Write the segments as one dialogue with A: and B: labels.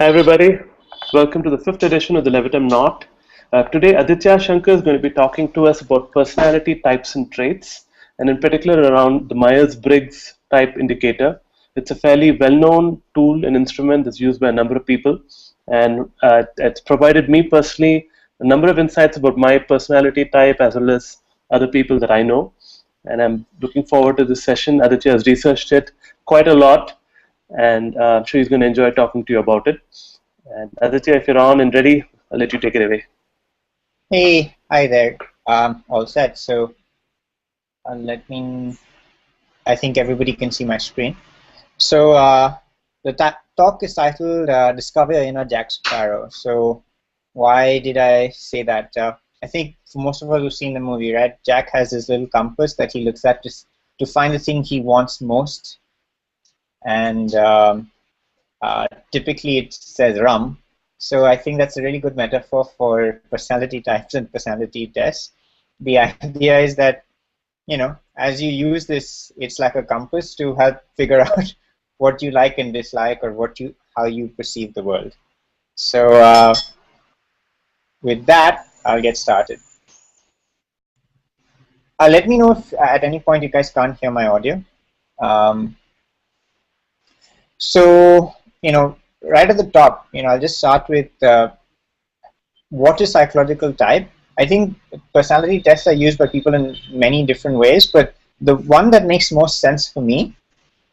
A: Hi everybody, welcome to the fifth edition of the Levitum Knot. Today Aditya Shankar is going to be talking to us about personality types and traits, and in particular around the Myers Briggs type indicator. It's a fairly well-known tool and instrument that's used by a number of people, and it's provided me personally a number of insights about my personality type as well as other people that I know. And I'm looking forward to this session. Aditya has researched it quite a lot, and I'm sure he's going to enjoy talking to you about it. And Aditya, if you're on and ready, I'll let you take it away.
B: Hey, hi there. All set. So I think everybody can see my screen. So the talk is titled Discover Your Inner Jack Sparrow. So why did I say that? I think for most of us who've seen the movie, right, Jack has this little compass that he looks at to find the thing he wants most. And typically it says rum. So I think that's a really good metaphor for personality types and personality tests. The idea is that, as you use this, it's like a compass to help figure out what you like and dislike, or how you perceive the world. So with that, I'll get started. Let me know if at any point you guys can't hear my audio. So, right at the top, I'll just start with what is psychological type. I think personality tests are used by people in many different ways, but the one that makes most sense for me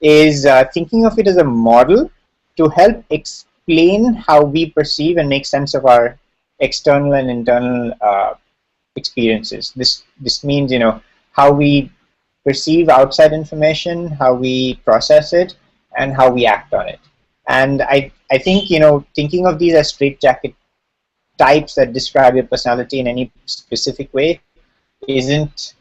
B: is thinking of it as a model to help explain how we perceive and make sense of our external and internal experiences. This means, how we perceive outside information, how we process it, and how we act on it. And I think, thinking of these as straitjacket types that describe your personality in any specific way isn't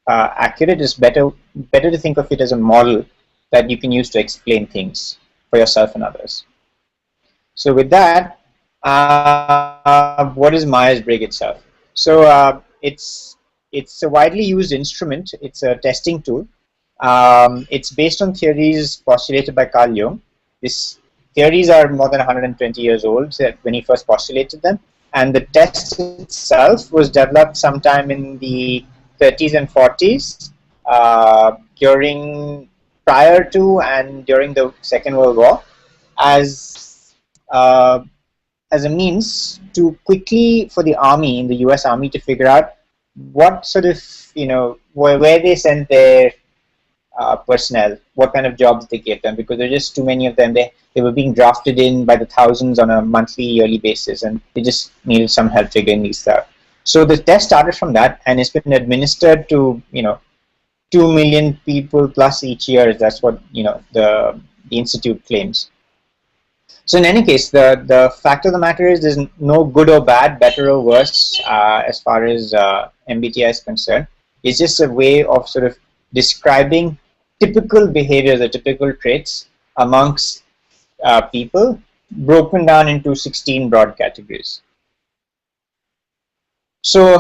B: accurate. It's better to think of it as a model that you can use to explain things for yourself and others. So with that, what is Myers-Briggs itself? So it's a widely used instrument. It's a testing tool. It's based on theories postulated by Carl Jung. These theories are more than 120 years old when he first postulated them, and the test itself was developed sometime in the 30s and 40s, prior to and during the Second World War, as a means to quickly, for the army, in the US Army, to figure out what sort of, where they sent their personnel, what kind of jobs they gave them, because there are just too many of them. They were being drafted in by the thousands on a monthly, yearly basis, and they just needed some help figuring these out. So the test started from that, and it's been administered to 2 million people plus each year. That's what the institute claims. So in any case, the fact of the matter is there's no good or bad, better or worse as far as MBTI is concerned. It's just a way of sort of describing typical behaviors or typical traits amongst people, broken down into 16 broad categories. So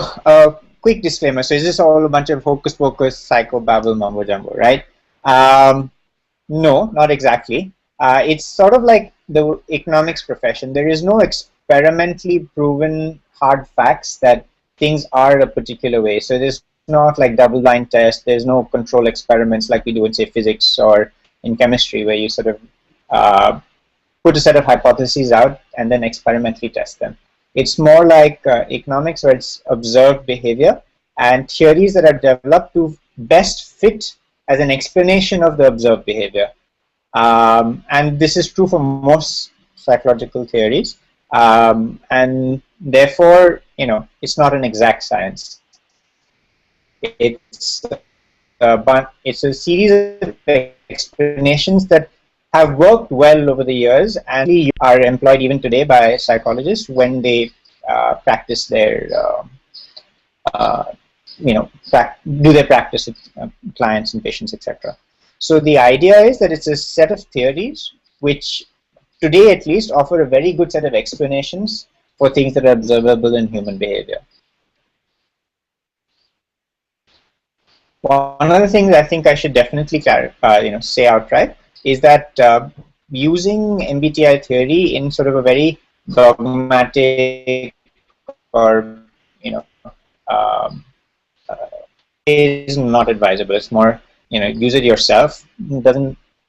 B: quick disclaimer. So is this all a bunch of hocus pocus, psychobabble, mumbo jumbo, right? No, not exactly. It's sort of like the economics profession. There is no experimentally proven hard facts that things are a particular way. So there's not like double-blind test. There's no control experiments like we do in, say, physics or in chemistry, where you sort of put a set of hypotheses out and then experimentally test them. It's more like economics, where it's observed behavior and theories that are developed to best fit as an explanation of the observed behavior. And this is true for most psychological theories. And therefore, it's not an exact science. It's a series of explanations that have worked well over the years and are employed even today by psychologists when they practice their, do their practice with clients and patients, etc. So the idea is that it's a set of theories which, today at least, offer a very good set of explanations for things that are observable in human behavior. One other thing that I think I should definitely clarify, say outright, is that using MBTI theory in sort of a very dogmatic or is not advisable. It's more use it yourself.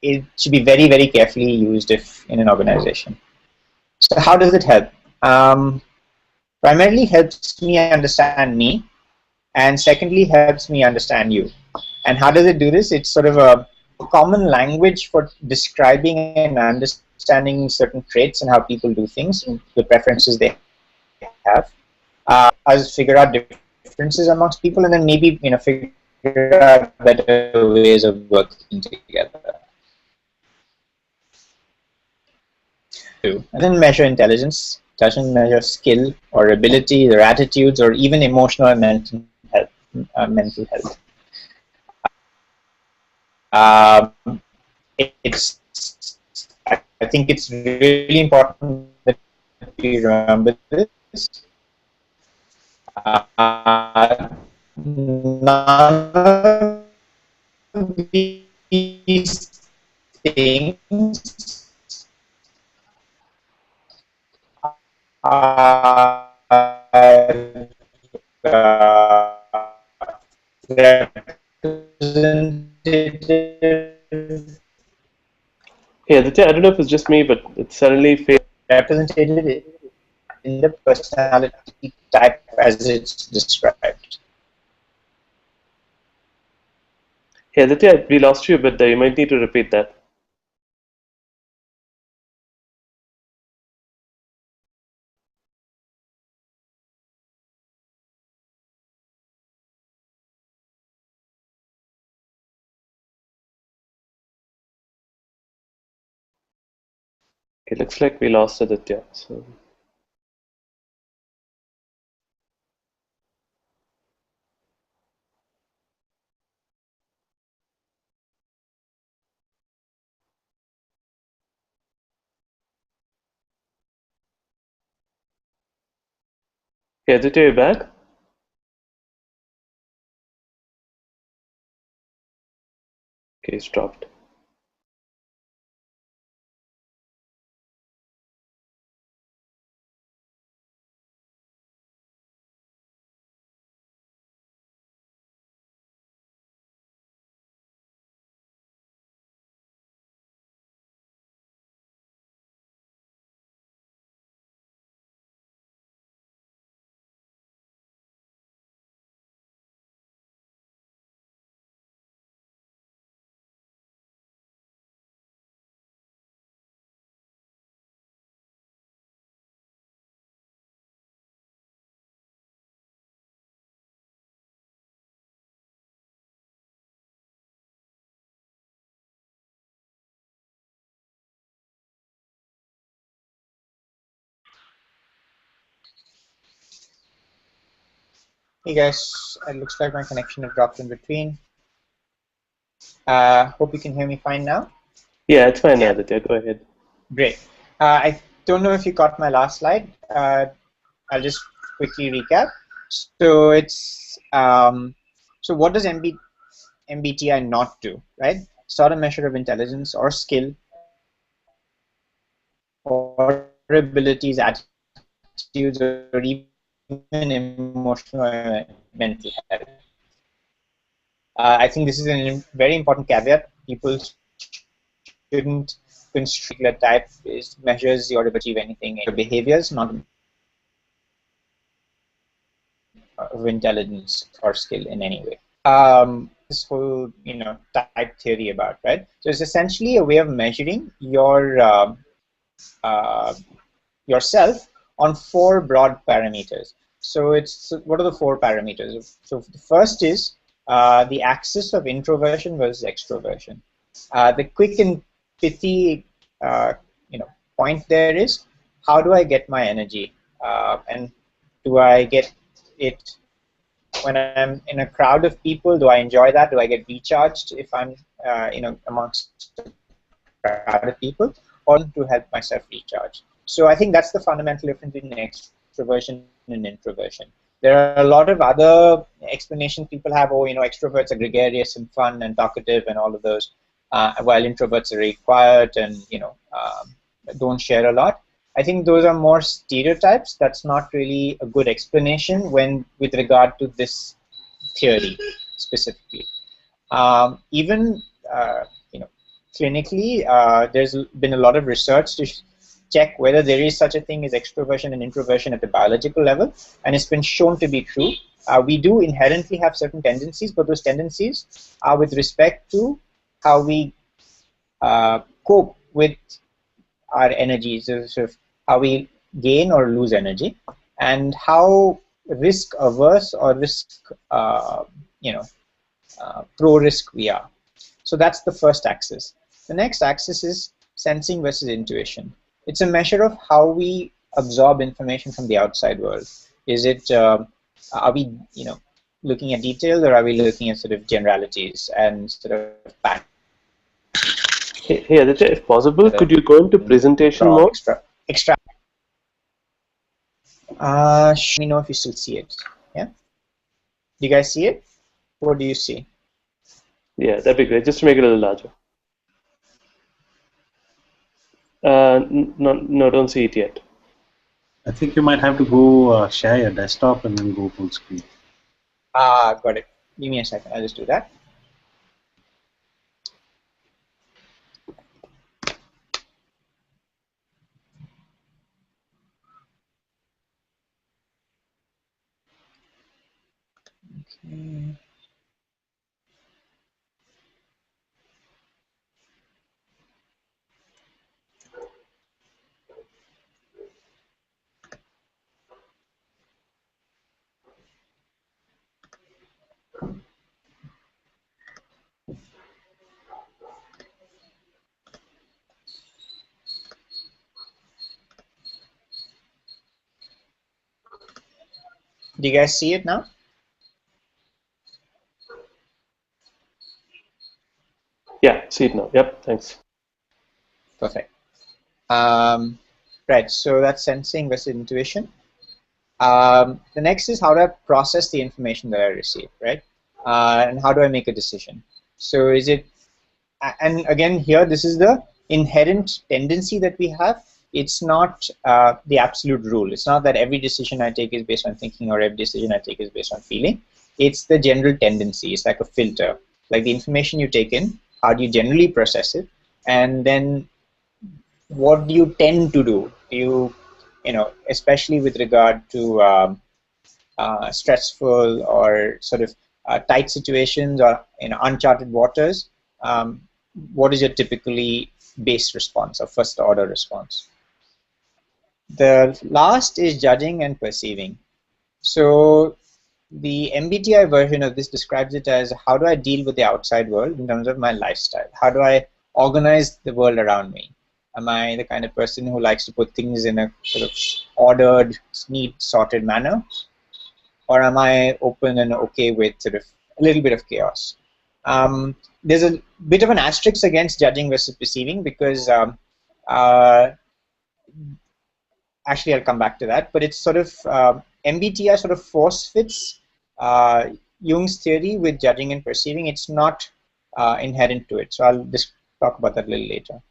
B: It should be very, very carefully used if in an organization. So how does it help? Primarily helps me understand me, and secondly helps me understand you. And how does it do this? It's sort of a common language for describing and understanding certain traits and how people do things and the preferences they have. Us figure out differences amongst people, and then maybe figure out better ways of working together. And then measure intelligence. Doesn't measure skill or ability or attitudes or even emotional and mental health. I think it's really important that we remember this. None of these things are representative.
A: Hey, Aditya, I don't know if it's just me, but it suddenly fades.
B: Represented in the personality type as it's described.
A: Hey, Aditya, we lost you a bit there. You might need to repeat that. Okay, looks like we lost Aditya. So. Hey, Aditya, you back? Okay, he's dropped.
B: Hey guys, it looks like my connection has dropped in between. Hope you can hear me fine now.
A: Yeah, it's fine, Aditya. Go ahead.
B: Great. I don't know if you caught my last slide. I'll just quickly recap. So it's so what does MBTI not do, right? It's not a measure of intelligence or skill or abilities, attitudes, or even emotional or mental health. I think this is a very important caveat. People shouldn't construe a type measures your ability to achieve anything. Your behaviors, not of intelligence or skill in any way. This whole type theory about, right? So it's essentially a way of measuring your yourself on 4 broad parameters. So what are the 4 parameters? So the first is the axis of introversion versus extroversion. The quick and pithy point there is, how do I get my energy, and do I get it when I'm in a crowd of people? Do I enjoy that? Do I get recharged if I'm amongst a crowd of people, or to help myself recharge? So I think that's the fundamental difference between extroversion and introversion. There are a lot of other explanations people have. Oh, extroverts are gregarious and fun and talkative and all of those. while introverts are very quiet and don't share a lot. I think those are more stereotypes. That's not really a good explanation with regard to this theory specifically. Even clinically, there's been a lot of research to check whether there is such a thing as extroversion and introversion at the biological level, and it's been shown to be true. We do inherently have certain tendencies, but those tendencies are with respect to how we cope with our energies, sort of how we gain or lose energy, and how risk averse or risk, pro risk we are. So that's the first axis. The next axis is sensing versus intuition. It's a measure of how we absorb information from the outside world. Is it, are we, looking at details, or are we looking at sort of generalities and sort of patterns?
A: Hey Aditya, if possible, could you go into presentation mode?
B: Extra. Let me know if you still see it. Yeah. Do you guys see it? What do you see?
A: Yeah, that'd be great. Just to make it a little larger. No, don't see it yet.
C: I think you might have to go share your desktop and then go full screen.
B: Got it. Give me a second. I'll just do that. Okay. Do you guys see it now?
A: Yeah, see it now. Yep, thanks.
B: Perfect. Right, so that's sensing versus intuition. The next is how do I process the information that I receive, right? And how do I make a decision? So is it, and again here, this is the inherent tendency that we have. It's not the absolute rule. It's not that every decision I take is based on thinking or every decision I take is based on feeling. It's the general tendency. It's like a filter. Like the information you take in, how do you generally process it? And then what do you tend to do? Do you, especially with regard to stressful or sort of tight situations or uncharted waters, what is your typically base response or first order response? The last is judging and perceiving. So the MBTI version of this describes it as how do I deal with the outside world in terms of my lifestyle? How do I organize the world around me? Am I the kind of person who likes to put things in a sort of ordered, neat, sorted manner? Or am I open and okay with sort of a little bit of chaos? There's a bit of an asterisk against judging versus perceiving because actually I'll come back to that, but it's sort of MBTI sort of force fits Jung's theory with judging and perceiving. It's not inherent to it, so I'll just talk about that a little later.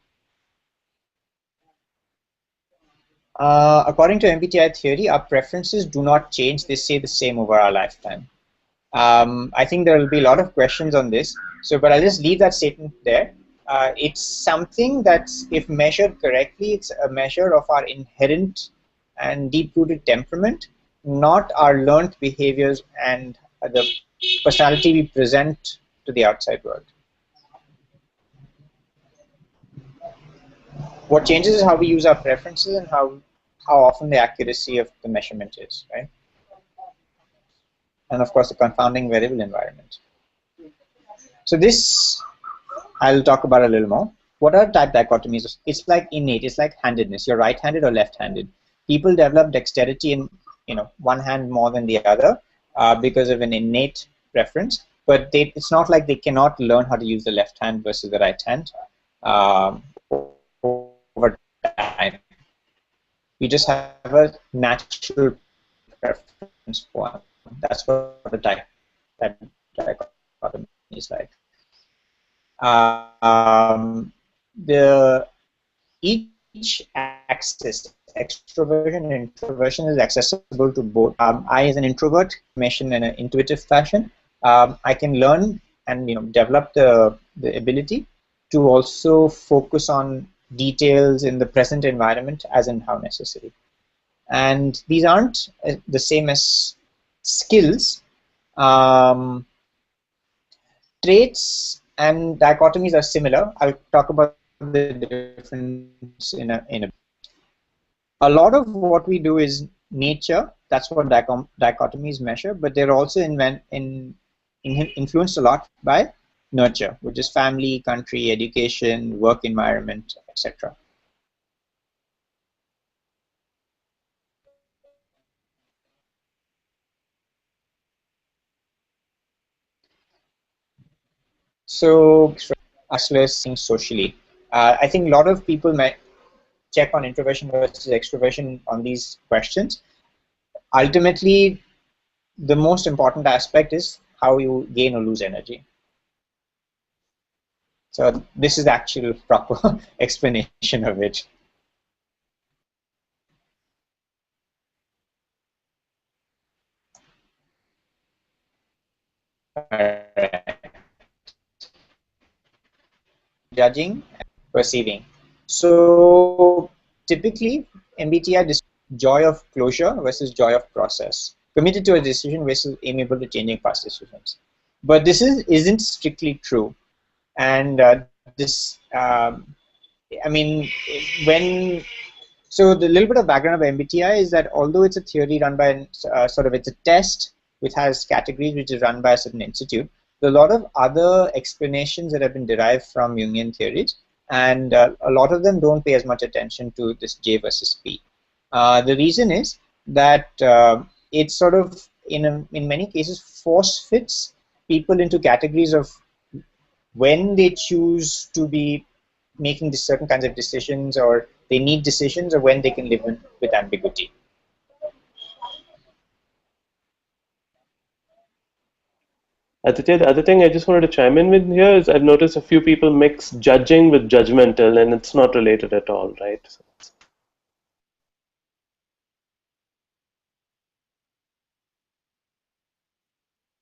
B: According to MBTI theory, our preferences do not change, they stay the same over our lifetime. I think there will be a lot of questions on this, but I'll just leave that statement there. It's something that, if measured correctly, it's a measure of our inherent and deep-rooted temperament, not our learned behaviors and the personality we present to the outside world. What changes is how we use our preferences and how often the accuracy of the measurement is, right? And of course, the confounding variable environment. So this I'll talk about a little more. What are type dichotomies? It's like innate. It's like handedness. You're right-handed or left-handed. People develop dexterity in one hand more than the other because of an innate preference. But it's not like they cannot learn how to use the left hand versus the right hand over time. We just have a natural preference for one. That's what the type dichotomy is like. the each axis, extroversion and introversion, is accessible to both. I, as an introvert, information in an intuitive fashion. I can learn and develop the ability to also focus on details in the present environment as and how necessary. And these aren't the same as skills. Traits and dichotomies are similar. I'll talk about the difference in a bit. A lot of what we do is nature. That's what dichotomies measure, but they're also influenced a lot by nurture, which is family, country, education, work environment, etc. So, us socially. I think a lot of people might check on introversion versus extroversion on these questions. Ultimately, the most important aspect is how you gain or lose energy. So this is the actual proper explanation of it. Judging and perceiving. So typically, MBTI describes joy of closure versus joy of process. Committed to a decision versus amiable to changing past decisions. But this isn't strictly true. And I mean, so the little bit of background of MBTI is that although it's a theory run by it's a test which has categories which is run by a certain institute, there are a lot of other explanations that have been derived from Jungian theories, and a lot of them don't pay as much attention to this J versus P. The reason is that it's sort of in many cases force fits people into categories of when they choose to be making these certain kinds of decisions, or they need decisions, or when they can live with ambiguity.
A: Aditya, the other thing I just wanted to chime in with here is I've noticed a few people mix judging with judgmental, and it's not related at all, right?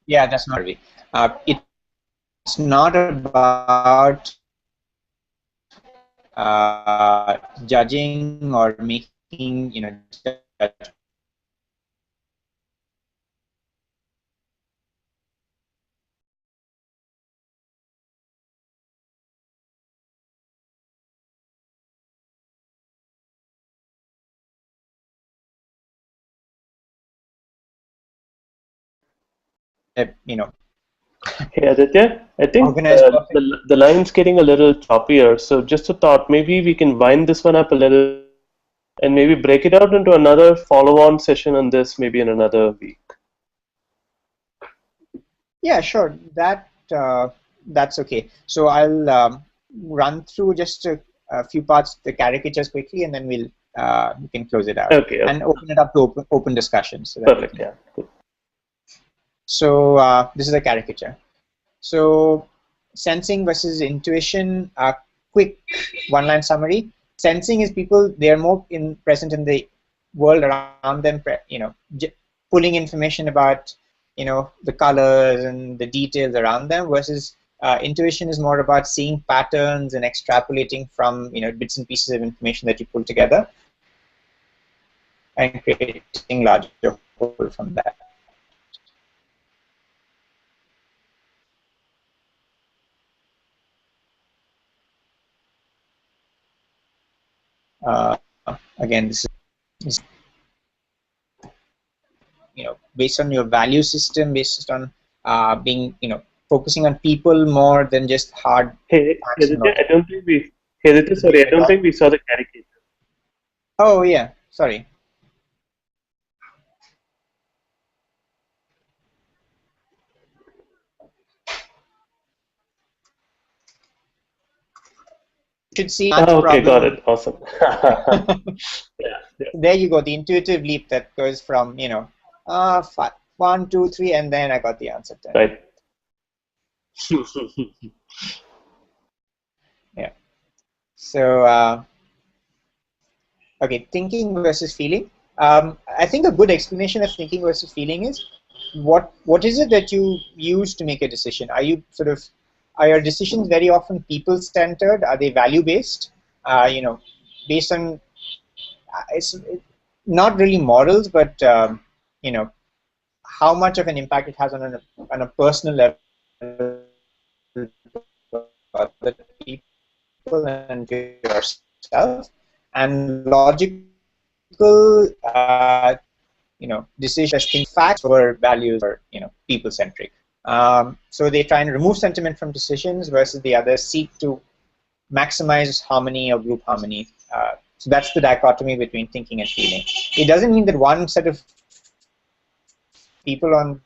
B: Yeah, that's not really. It's not about judging or making judgment.
A: Hey Aditya, I think
B: Organized
A: the line's getting a little choppier. So just a thought, maybe we can wind this one up a little and maybe break it out into another follow-on session on this maybe in another week.
B: Yeah, sure. That's okay. So I'll run through just a few parts, the caricatures quickly, and then we can close it out.
A: Okay.
B: And open it up to open discussions. So
A: Perfect. Yeah. Cool.
B: So this is a caricature. So sensing versus intuition. A quick one-line summary. Sensing is people, they are more present in the world around them, pulling information about the colors and the details around them, versus intuition is more about seeing patterns and extrapolating from bits and pieces of information that you pull together and creating larger whole from that. Again, this is based on your value system, based on being focusing on people more than just hard.
A: Hey, Aditya, I don't think we. Hey, Aditya, sorry, I don't think we saw the caricature.
B: Oh yeah, sorry. Should see.
A: Oh, okay, got it. Awesome. Yeah.
B: There you go. The intuitive leap that goes from 1, 2, 3, and then I got the answer 10.
A: Right.
B: So, okay, thinking versus feeling. I think a good explanation of thinking versus feeling is what is it that you use to make a decision? Are your decisions very often people-centered? Are they value-based? Based on it's not really morals, but how much of an impact it has on a personal level to other people and to yourself, and logical decisions testing facts over values or people centric. So they try and remove sentiment from decisions, versus the others seek to maximize harmony or group harmony. So that's the dichotomy between thinking and feeling. It doesn't mean that one set of people on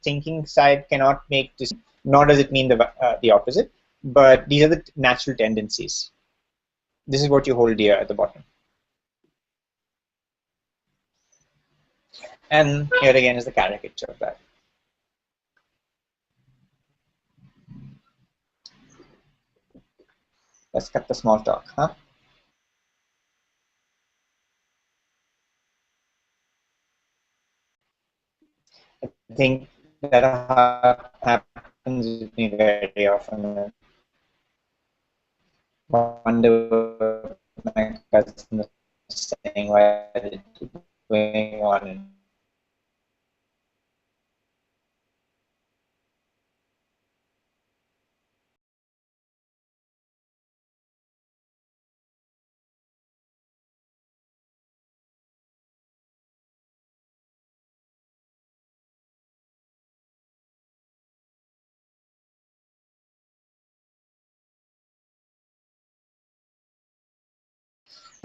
B: thinking side cannot make decisions, nor does it mean the opposite. But these are the natural tendencies. This is what you hold dear at the bottom. And here again is the caricature of that. Let's cut the small talk, huh? I think that happens with me very often. I wonder what my cousin is saying, why is it going on.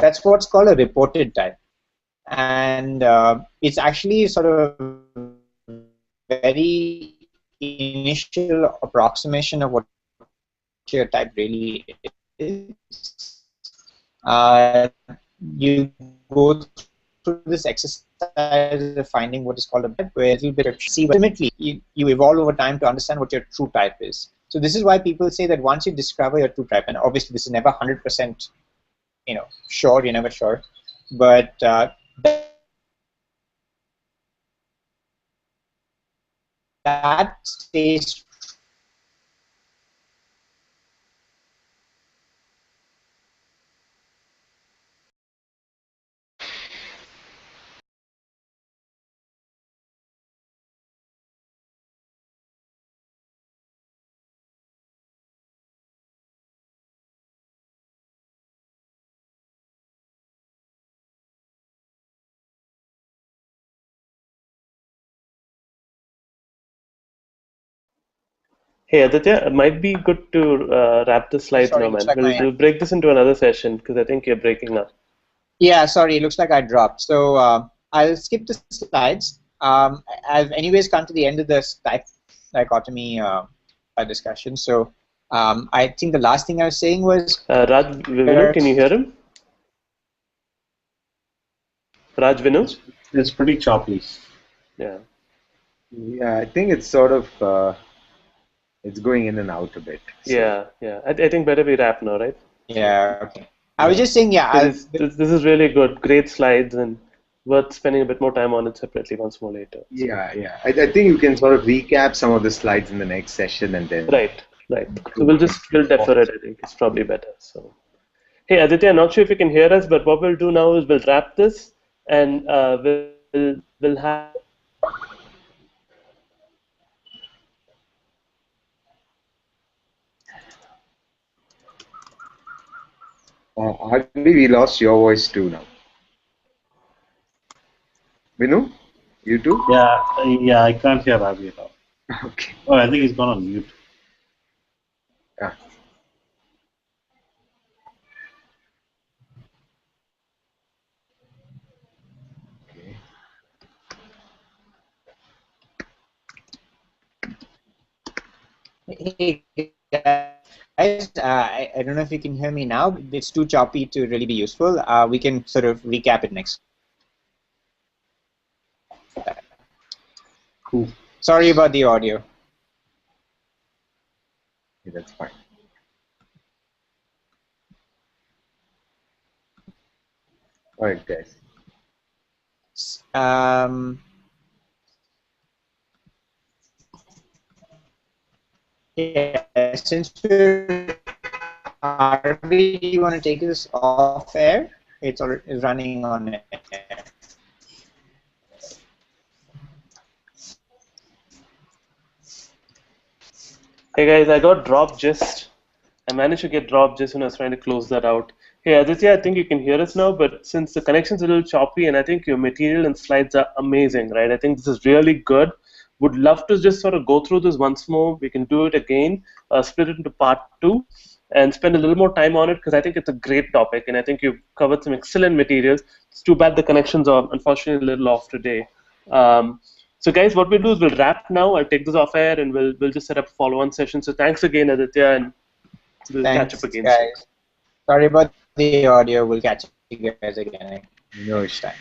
B: That's what's called a reported type. And it's actually sort of a very initial approximation of what your type really is. You go through this exercise of finding what is called a type, where a little bit of ultimately you evolve over time to understand what your true type is. So this is why people say that once you discover your true type, and obviously this is never 100% sure, you're never sure, but that stays.
A: Hey Aditya, it might be good to wrap the slides
B: Sorry,
A: now,
B: looks
A: man.
B: like
A: We'll break this into another session because I think you're breaking up.
B: Yeah, sorry, it looks like I dropped. So I'll skip the slides. I've anyways come to the end of this type dichotomy discussion. So I think the last thing I was saying was
A: Raj Vinu, can you hear him? Raj Vinu?
C: It's pretty choppy.
A: Yeah.
D: Yeah, I think it's sort of it's going in and out a bit. So.
A: Yeah. I think better we wrap now, right?
B: Yeah, okay. I was just saying, yeah.
A: This is really good. Great slides and worth spending a bit more time on it separately once more later. So.
D: Yeah. I think you can sort of recap some of the slides in the next session and then.
A: Right. So we'll defer it. I think it's probably better. So, hey Aditya, not sure if you can hear us, but what we'll do now is we'll wrap this and we'll have.
D: Hardly we lost your voice too now. Vinu, you too?
C: Yeah, I can't hear Ravi at all.
D: Okay.
C: Oh, I think he's gone on mute.
D: Yeah.
B: Hey guys, I don't know if you can hear me now. It's too choppy to really be useful. We can sort of recap it next.
C: Cool.
B: Sorry about the audio.
D: Yeah, that's fine. All right, guys.
B: Yeah, since we're RB, do you want to take this off air? It's already running on air.
A: Hey guys, I got dropped just. I managed to get dropped just when I was trying to close that out. Hey Aditya, I think you can hear us now, but since the connection's a little choppy and I think your material and slides are amazing, right? I think this is really good. Would love to just sort of go through this once more. We can do it again, split it into part two, and spend a little more time on it because I think it's a great topic and I think you've covered some excellent materials. It's too bad the connections are unfortunately a little off today. So guys, what we'll do is we'll wrap now. I'll take this off air and we'll just set up a follow-on session. So thanks again, Aditya, and we'll catch up
B: Thanks,
A: again soon.
B: guys. Sorry about the audio. We'll catch you guys again
D: No
B: next time.